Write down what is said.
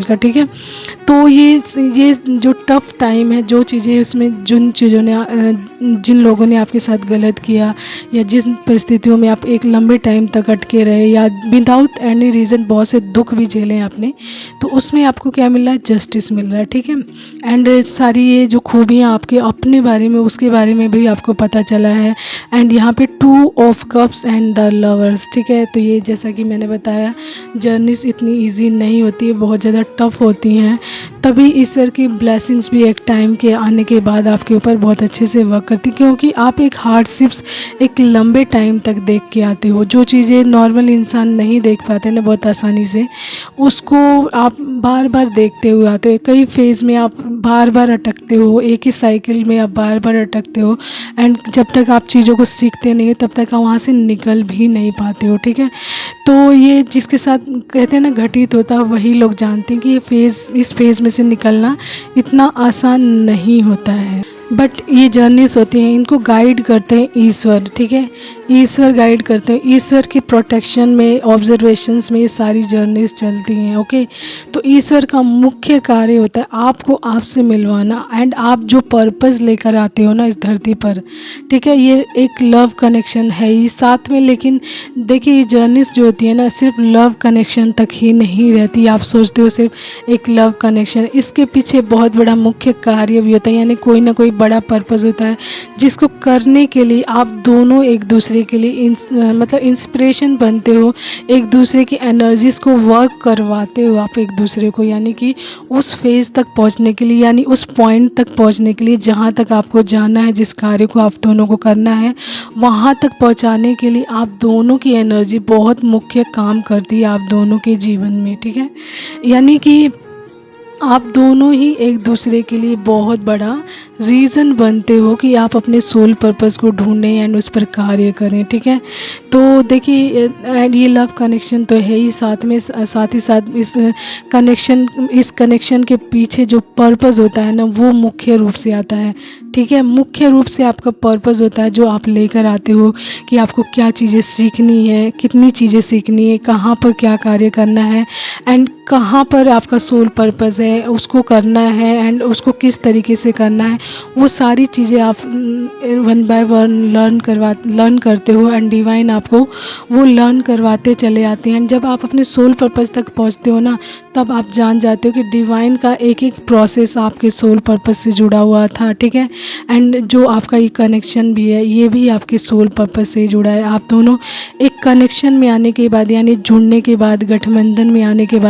का, ठीक है। तो ये जो टफ़ टाइम है, जो चीज़ें उसमें जिन लोगों ने आपके साथ गलत किया या जिस परिस्थितियों में आप एक लंबे टाइम तक अटके रहे या विदाउट एनी रीज़न बहुत से दुख भी झेले आपने, तो उसमें आपको क्या मिल रहा है, जस्टिस मिल रहा है, ठीक है। एंड सारी ये जो खूबियाँ आपके अपने बारे में, उसके बारे में भी आपको पता चला है। एंड यहाँ पे 2 of cups and the lovers, ठीक है। तो ये जैसा कि मैंने बताया, जर्नीस इतनी ईजी नहीं होती है, बहुत ज़्यादा टफ होती हैं। तभी ईश्वर की ब्लेसिंग्स भी एक टाइम के आने के बाद आपके ऊपर बहुत अच्छे से वर्क करती, क्योंकि आप एक हार्डशिप्स एक लंबे टाइम तक देख के आते हो। जो चीज़ें नॉर्मल इंसान नहीं देख पाते ना बहुत आसानी से, उसको आप बार बार देखते हुए आते हो। कई फेज़ में आप बार बार अटकते हो, एक ही साइकिल में आप बार बार अटकते हो। एंड जब तक आप चीज़ों को सीखते नहीं हो तब तक आप वहाँ से निकल भी नहीं पाते हो, ठीक है। तो ये जिसके साथ कहते हैं ना घटित होता है, वही लोग जानते हैं कि इस फेज़ में से निकलना इतना आसान नहीं होता है। बट ये जर्नीस होती हैं, इनको गाइड करते हैं ईश्वर, ठीक है। ईश्वर गाइड करते हैं, ईश्वर की प्रोटेक्शन में, ऑब्जर्वेशंस में ये सारी जर्नीस चलती हैं, ओके। तो ईश्वर का मुख्य कार्य होता है आपको आपसे मिलवाना। एंड आप जो पर्पस लेकर आते हो ना इस धरती पर, ठीक है, ये एक लव कनेक्शन है ही साथ में। लेकिन देखिए, ये जर्नीस जो होती है ना, सिर्फ लव कनेक्शन तक ही नहीं रहती। आप सोचते हो सिर्फ एक लव कनेक्शन, इसके पीछे बहुत बड़ा मुख्य कार्य भी होता है, यानी कोई ना कोई बड़ा पर्पस होता है, जिसको करने के लिए आप दोनों एक दूसरे के लिए मतलब इंस्पिरेशन बनते हो, एक दूसरे की एनर्जीज को वर्क करवाते हो आप एक दूसरे को, यानी कि उस फेज़ तक पहुंचने के लिए, यानी उस पॉइंट तक पहुंचने के लिए जहां तक आपको जाना है, जिस कार्य को आप दोनों को करना है, वहां तक पहुंचाने के लिए आप दोनों की एनर्जी बहुत मुख्य काम करती है आप दोनों के जीवन में, ठीक है। यानी कि आप दोनों ही एक दूसरे के लिए बहुत बड़ा रीज़न बनते हो कि आप अपने सोल पर्पस को ढूंढें एंड उस पर कार्य करें, ठीक है। तो देखिए, एंड ये लव कनेक्शन तो है ही, साथ ही साथ इस कनेक्शन के पीछे जो पर्पस होता है ना, वो मुख्य रूप से आता है, ठीक है। मुख्य रूप से आपका पर्पस होता है जो आप लेकर आते हो कि आपको क्या चीज़ें सीखनी है, कितनी चीज़ें सीखनी है, कहाँ पर क्या कार्य करना है, एंड कहाँ पर आपका सोल पर्पस है, उसको करना है, एंड उसको किस तरीके से करना है, वो सारी चीज़ें आप 1 बाय 1 लर्न करते हो। एंड डिवाइन आपको वो लर्न करवाते चले आते हैं। जब आप अपने सोल पर्पस तक पहुंचते हो ना, तब आप जान जाते हो कि डिवाइन का एक एक प्रोसेस आपके सोल पर्पस से जुड़ा हुआ था, ठीक है। एंड जो आपका ये कनेक्शन भी है, ये भी आपके सोल पर्पस से जुड़ा है। आप दोनों एक कनेक्शन में आने के बाद, यानी जुड़ने के बाद, गठबंधन में आने के बाद